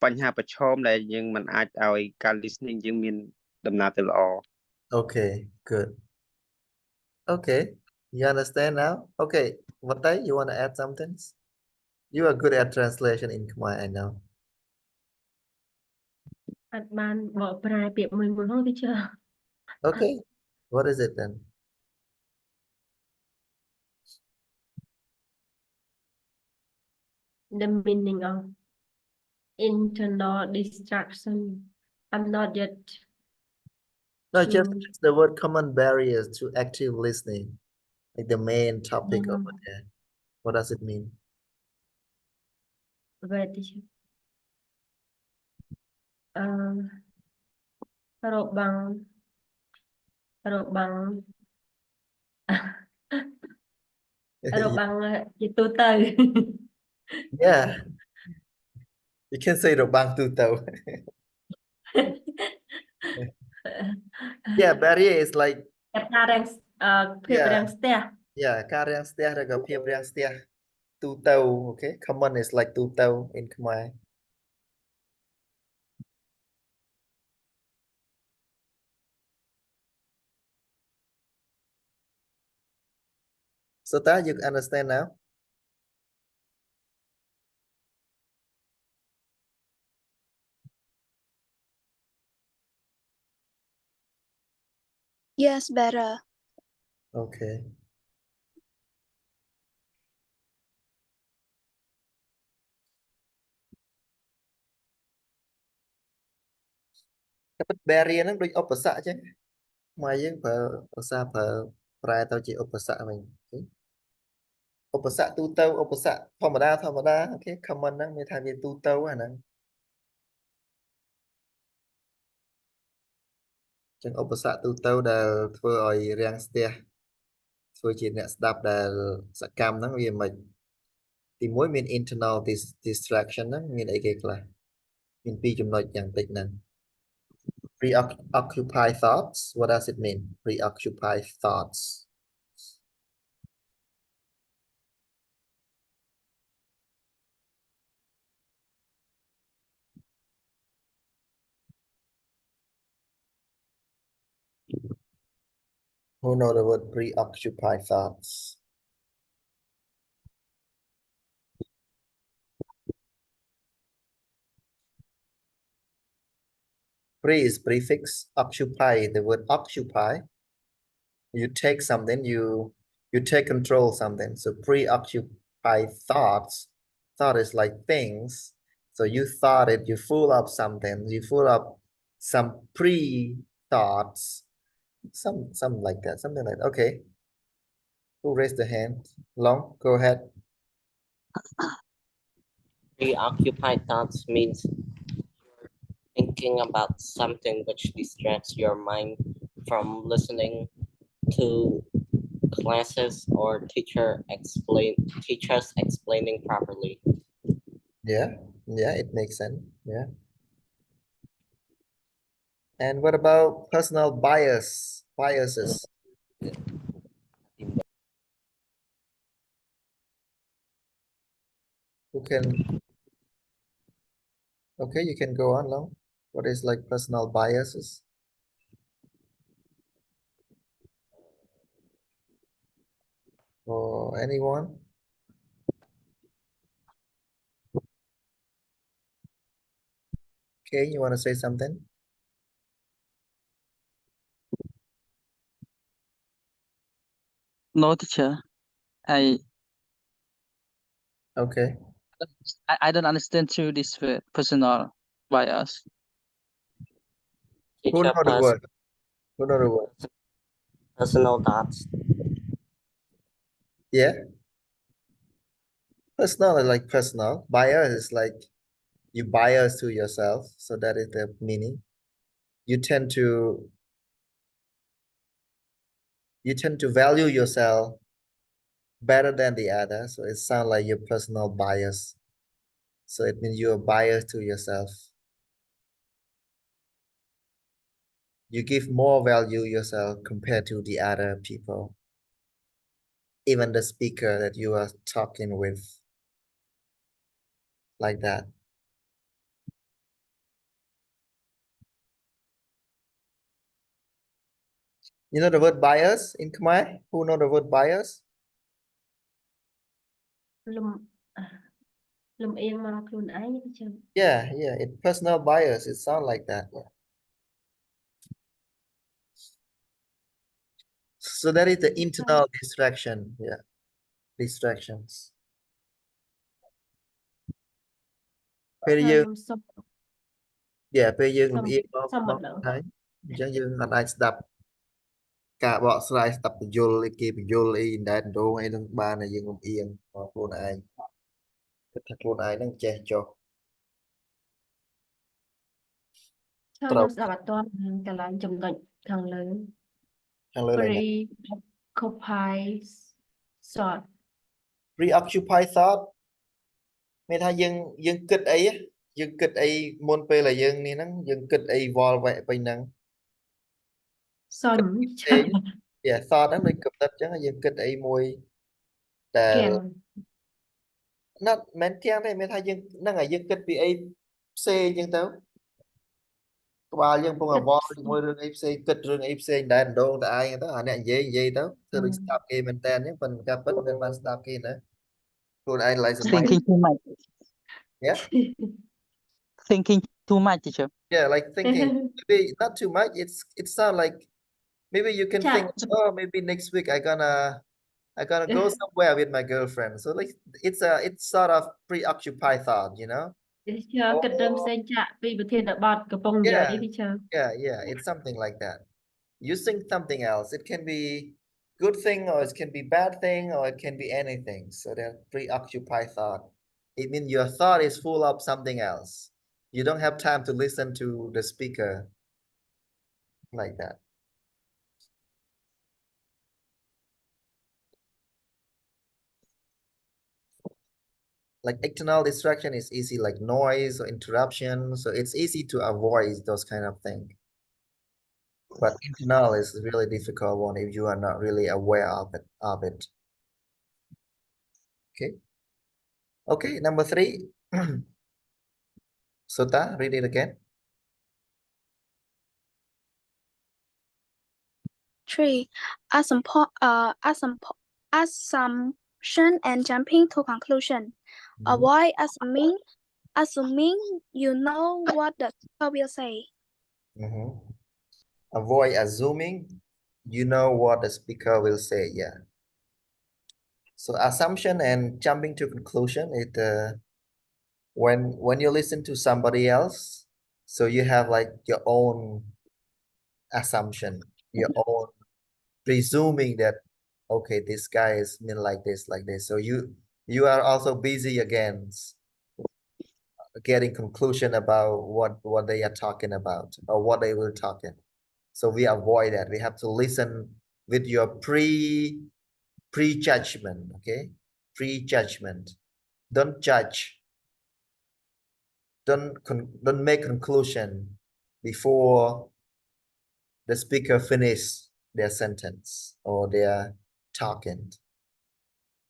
បញ្ហាប្រឈមដែលយើងមិនអាចឲ្យការ listening យើងមានដំណើរទៅល្អ Okay, good. Okay, you understand now? Okay, Vatai, you want to add something? You are good at translation in Khmer, I know. អត់បានបកប្រែពាក្យមួយផងទីជើ Okay, what is it then? The meaning of internal distraction. I'm not yet No, just sure. the word common barriers to active listening, like the main topic Oh. over there. What does it mean? Về thì rộp bằng rộp bằng chữ tu từ. Yeah, you can say robang tu tau. Yeah, barrier is like Kẹp ra đangភាព Yeah. រាំងស្ទះ yeah, ការរាំងស្ទះឬក៏ភាពរាំងស្ទះទូទៅ okay, common is like ទូទៅ in Khmer. So that you understand now? Yes, better. Okay. Cái barrier ហ្នឹងដូចឧបសគ្គអញ្ចឹងខ្មែរយើងប្រើភាសាប្រើប្រែទៅជាឧបសគ្គវិញឧបសគ្គទូទៅឧបសគ្គធម្មតាអូខេ common ហ្នឹងមានថាវាទូទៅអាហ្នឹងចឹងឧបសគ្គទូទៅដែលធ្វើឲ្យរាំងស្ទះធ្វើជាអ្នកស្ដាប់ដែលសកម្មហ្នឹងវាមិនទីមួយមាន internal distraction ហ្នឹងមានអីគេខ្លះមានពីរចំណុចយ៉ាងតិចហ្នឹង preoccupied thoughts what does it mean preoccupied thoughts who know the word preoccupied thoughts pre is prefix occupy the word occupy you take something you take control something so preoccupied thoughts thought is like things so you thought it you full up something you full up some pre thoughts some like that something like that. Okay, who raised the hand? Long, go ahead. Preoccupied thoughts means thinking about something which distracts your mind from listening to classes or teachers explaining properly. Yeah, it makes sense. Yeah. And what about personal biases? Who can? Okay, you can go on, Long. What is like personal biases? Or anyone? Okay, you want to say something? No, teacher. I Okay. I don't understand to this word personal bias. Who Teacher, know the word? Who know the word? personal thoughts. Yeah. Personal is like personal. Bias is like you bias to yourself. So that is the meaning. You tend to value yourself better than the other. So it sounds like your personal bias. So it means you're biased to yourself. You give more value yourself compared to the other people. Even the speaker that you are talking with. Like that. You know the word bias in Khmer? Who know the word bias? លំអៀងមកខ្លួនឯង teacher Yeah, it personal bias. It sounds like that. Yeah. So that is the internal distraction. Yeah, distractions. ពេលយើង ខ្ញុំសុំ ពេលយើងលំអៀងមក សុំ មក ម្ដង ហើយអញ្ចឹងយើងអត់អាចស្ដាប់ការបកស្រាយស្ដាប់បញ្យលគេបញ្យលអីដែរដងអីនឹងបានតែយើងលំអៀងមកខ្លួនឯងគិតថាខ្លួនឯងនឹងចេះចុះ ខ្ញុំស្ដាប់អត់ទាន់កន្លែងចំណុចខាងលើ ខាងលើឡើយណា preoccupy thought preoccupy thought មានថាយើងគិតអីយើងគិតអីមុនពេលដែលយើងនេះហ្នឹងយើងគិតអីវល់វែកពេញហ្នឹង សុញ thought ហ្នឹងដូចគំនិតអញ្ចឹងយើងគិតអីមួយដែល គៀង not មិនទាំងទេមានថាយើងហ្នឹងហើយយើងគិតពីអីផ្សេងអញ្ចឹងទៅក្បាលយើងពងអវល់ជាមួយរឿងអីផ្សេងគិតរឿងអីផ្សេងដែរដងតែឯងទៅអាអ្នកនិយាយទៅគឺដូចស្ដាប់គេមែនតើអញ្ចឹងប៉ុន្តែការពិតមិនបានស្ដាប់គេណាខ្លួនឯងឡើយសម័យ Thinking too much. Yeah. Thinking too much, teacher. Yeah, like thinking maybe not too much. It sound like maybe you can think, oh, maybe next week I gonna go somewhere with my girlfriend. So like it's sort of preoccupied thought, you know? teacher គិតរឿងផ្សេងចាក់ពីប្រធានបទកំពុងនិយាយ teacher Yeah, it's something like that. You think something else. It can be good thing or it can be bad thing or it can be anything. So that preoccupied thought. It means your thought is full of something else. You don't have time to listen to the speaker like that. Like external distraction is easy, like noise or interruption. So it's easy to avoid those kind of things. But internal is a really difficult one if you are not really aware of it. Okay, number 3. Sota, read it again. 3. Assumption and jumping to conclusion. Avoid assuming you know what the speaker will say. Avoid assuming you know what the speaker will say. Yeah. So assumption and jumping to conclusion is when you listen to somebody else, so you have like your own assumption, your own presuming that okay, this guy is mean like this. So you are also busy against getting conclusion about what they are talking about or what they will talking. So we avoid that. We have to listen with your prejudgment. Okay, prejudgment. Don't judge. Don't make conclusion before the speaker finish their sentence or their talking.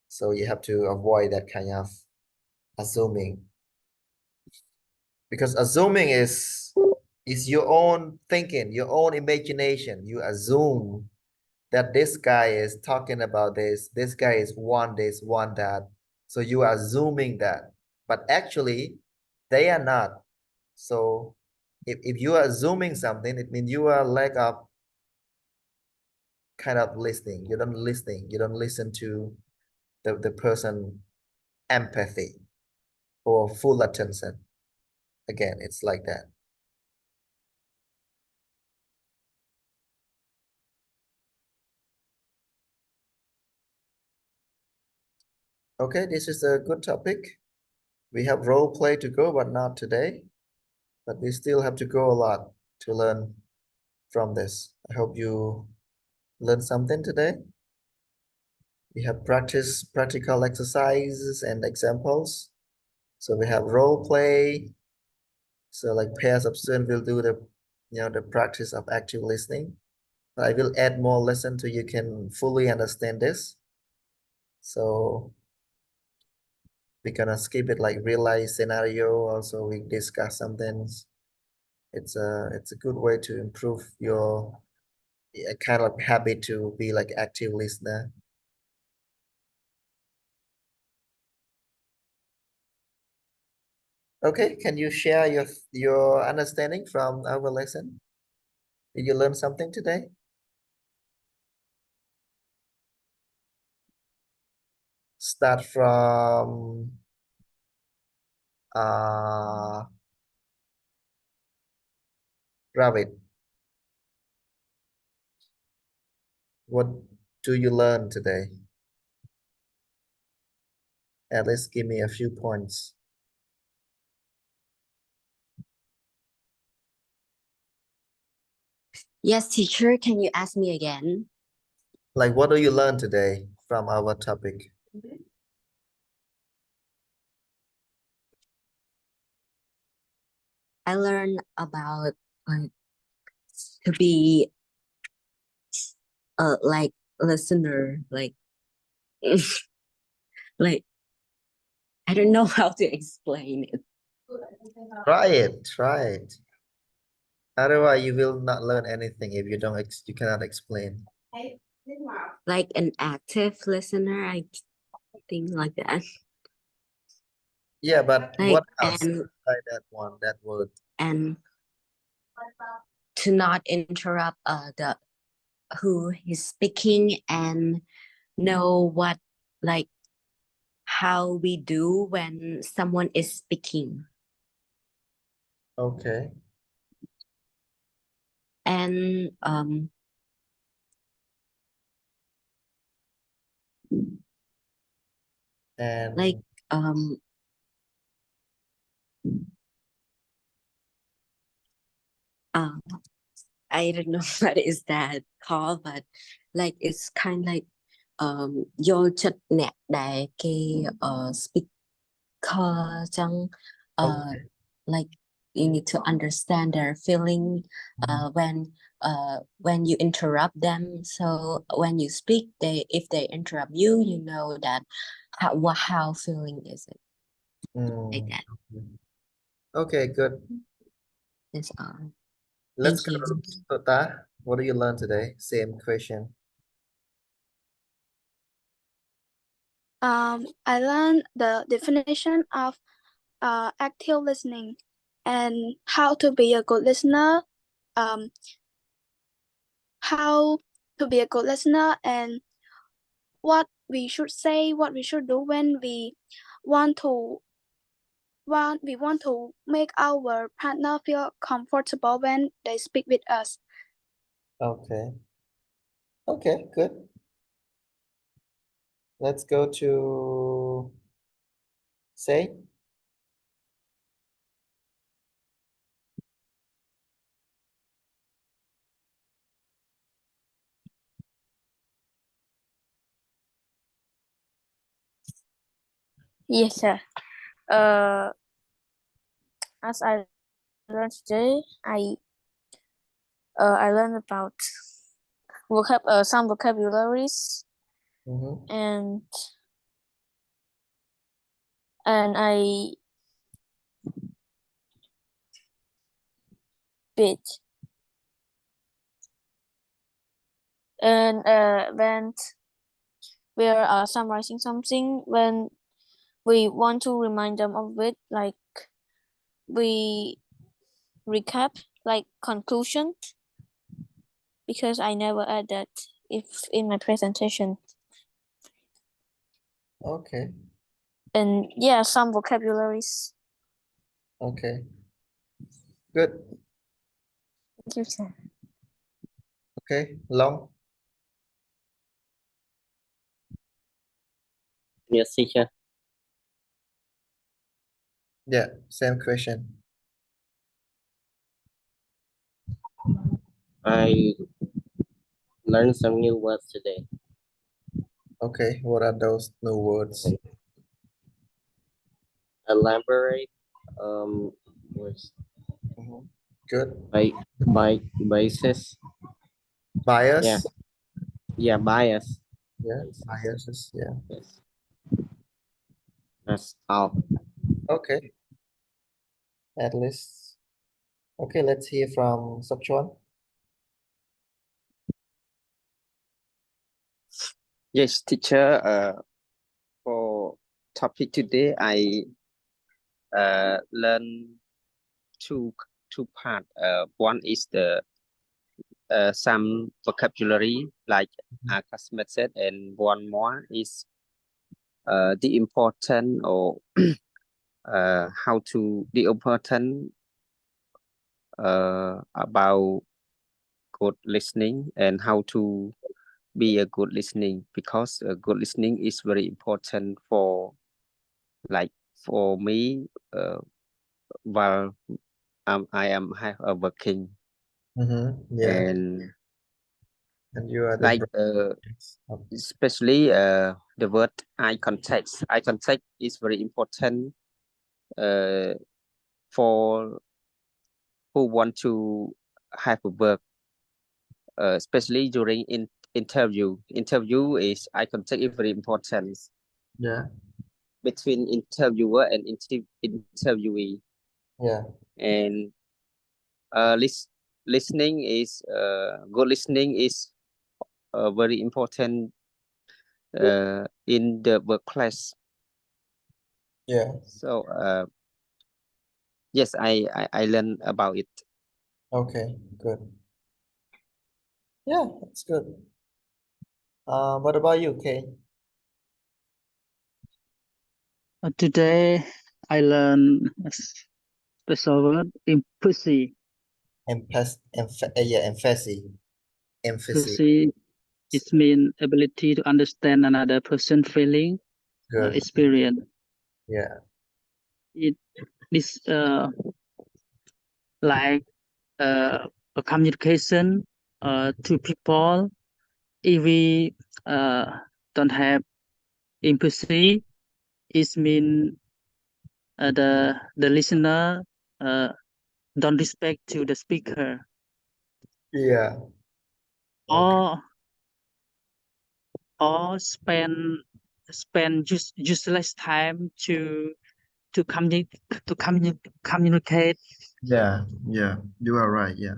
So you have to avoid that kind of assuming, because assuming is your own thinking, your own imagination. You assume that this guy is talking about this guy is want this, want that. So you are assuming that, but actually they are not. So if you are assuming something, it means you are lack of kind of listening. You don't listen to the person empathy or full attention. Again, it's like that. Okay, this is a good topic. We have role play to go, but not today. But we still have to go a lot to learn from this. I hope you learned something today. We have practical exercises and examples. So we have role play. So like pairs of students will do the practice of active listening. But I will add more lesson so you can fully understand this. So we're gonna skip it like real life scenario. Also, we discuss some things. It's a good way to improve your kind of habit to be like active listener. Okay, can you share your understanding from our lesson? Did you learn something today? Start from Rabbit. What do you learn today? At least give me a few points. Yes, teacher, can you ask me again? Like, what do you learn today from our topic? I learned about like to be like listener, like like I don't know how to explain it. Try it. Otherwise, you will not learn anything if you you cannot explain. Like an active listener, I think like that. Yeah, but Like what else and beside that word? and to not interrupt the who is speaking and know what like how we do when someone is speaking. Okay. And And like I don't know what is that called, but like it's kind of like vô chất nét đại cái speaker chẳng okay. like you need to understand their feeling when you interrupt them. So when you speak, if they interrupt you, you know that how feeling is it like that. Okay, good. That's all. Let's Thank go you. to Tota. What do you learn today? Same question. I learned the definition of active listening and how to be a good listener. How to be a good listener and what we should say, what we should do when we want to make our partner feel comfortable when they speak with us. Okay. Okay, good. Let's go to Say. Yes, sir. As I learned today, I learned about some vocabularies and I bit and when we are summarizing something, when we want to remind them of it, like we recap, like conclusion, because I never add that if in my presentation. Okay. And yeah, some vocabularies. Okay. Good. Thank you, sir. Okay. Long. Yes, teacher. Yeah, same question. I learned some new words today. Okay, what are those new words? Elaborate, words Good. by basis. Bias. Yeah, bias. Yeah, biases. Yeah. Yes. That's all. Okay. At least. Okay, let's hear from Sokchon. Yes, teacher. For topic today, I learn two part. One is the some vocabulary, like Kasmet said, and one more is the important or how to the important about good listening and how to be a good listening, because good listening is very important for me while I am working, Yeah, and and you are the like brains of- especially the word eye contact is very important for who want to have a work, especially during interview is eye contact is very important yeah, between interviewer and interviewee. yeah, And listening is good listening is very important in the workplace. yeah. So yes, I learned about it. Okay, good. Yeah, that's good. What about you, Kay? Today I learned a special word, empathy. Empathy. Empathy is mean ability to understand another person's feeling, Good. experience. Yeah, It is like a communication to people. If we don't have empathy, it mean the listener don't respect to the speaker, yeah. Okay. or spend just useless time to communicate. Yeah, you are right. Yeah.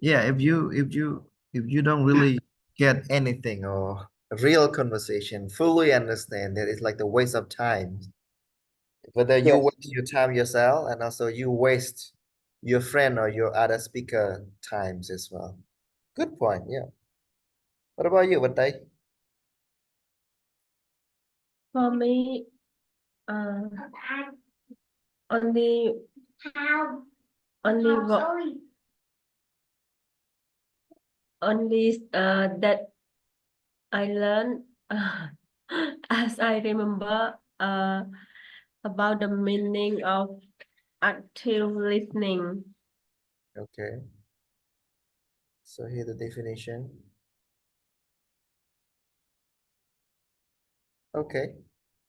Yeah, if you don't really get anything or a real conversation, fully understand that it's like the waste of time. Whether you Yes. waste your time yourself and also you waste your friend or your other speaker times as well. Good point, yeah. What about you, Vatai? For me, only that I learned as I remember about the meaning of active listening. Okay. So here the definition. Okay,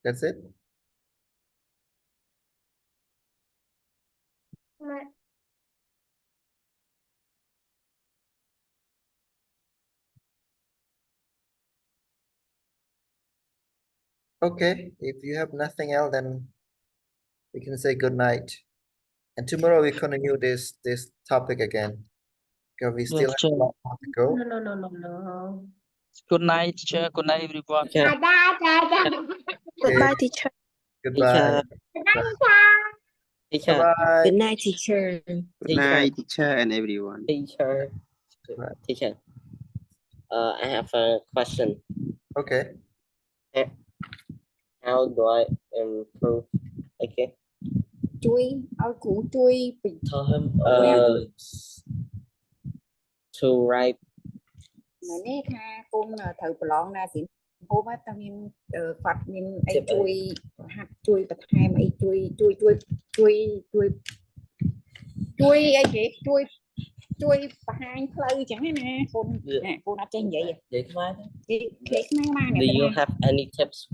that's it. Okay, if you have nothing else, then we can say good night. And tomorrow we continue this topic again because we still Yes, have Chair. a lot more to go. No. Good night, Chair. Good night, everyone. Teacher, Goodbye, teacher. Goodbye. teacher, Bye-bye. Good night, teacher. Good night, teacher and everyone. teacher, Right. teacher. I have a question. Okay. How do I improve? Okay. Chui, áo cũ chui. Tell him to write. Mà nè ha, con là thử plon na xỉn. Hôm á tao nhìn phạt nhìn ai Chụp chui hạt chui bật hai mà ai chui ai chị chui bật hai khơi chẳng hạn nè con đã trên vậy Vậy thôi. cái mai Do you have any tips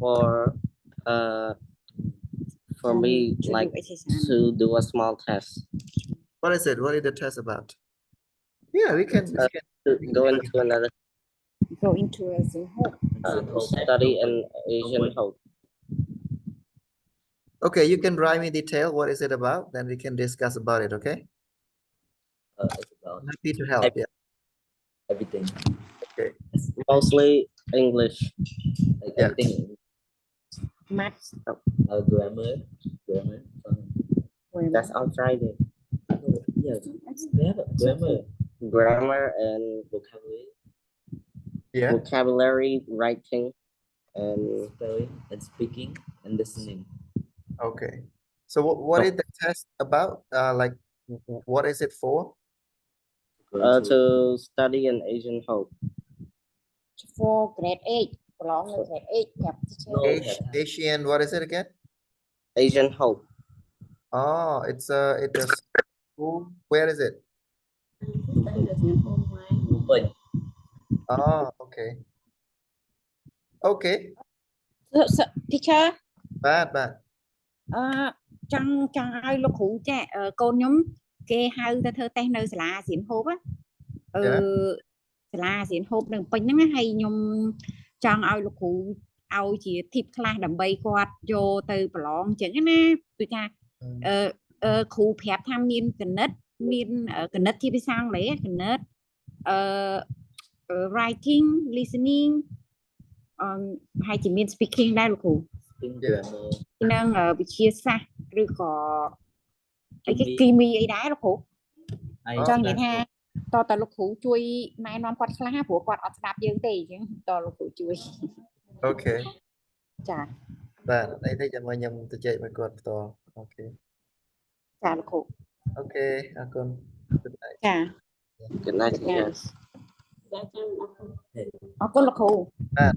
for me like to do a small test? What is it? What is the test about? Yeah, we can To go into another go into a study an Asian hope. Okay, you can write me detail. What is it about? Then we can discuss about it, okay? It's about I'm happy to help. Yeah. everything. Okay. Mostly English. Like Yeah. everything. math Grammar. That's on Friday. Yeah, grammar and vocabulary. Yeah. Vocabulary, writing, and Spelling and speaking and listening. Okay. So what So- is the test about? Like, what is it for? to study an Asian hope. for grade 8 belong to grade 8 กับ teacher No. Asian, what is it again? Asian hope. Oh, it's a school. Where is it? But Oh, okay. Okay. teacher Bad. ចង់ឲ្យលោកគ្រូចាកូនខ្ញុំគេហៅទៅធ្វើតេស្តនៅសាលាសៀនហូបសាលាសៀនហូបនៅពេញហ្នឹងហើយខ្ញុំចង់ឲ្យលោកគ្រូឲ្យជា tip ខ្លះដើម្បីគាត់យកទៅប្រឡងអញ្ចឹងណាដូចថាគ្រូប្រាប់ថាមានគណិតជាភាសាអង់គ្លេសគណិតwriting listening ហើយជាមាន speaking ដែរលោកគ្រូ នឹងវិទ្យាសាស្ត្រឬក៏អីគេគីមីអីដែរលោកគ្រូចង់និយាយថាតើលោកគ្រូជួយណែនាំគាត់ខ្លះព្រោះគាត់អត់ស្ដាប់យើងទេអញ្ចឹងតើលោកគ្រូជួយ Okay. ចា បាទអីទេចាំខ្ញុំទៅចែកមកគាត់ផ្ទាល់អូខេ ចាលោកគ្រូ អូខេអរគុណ ចា Good night, teacher. អរគុណលោកគ្រូ បាទ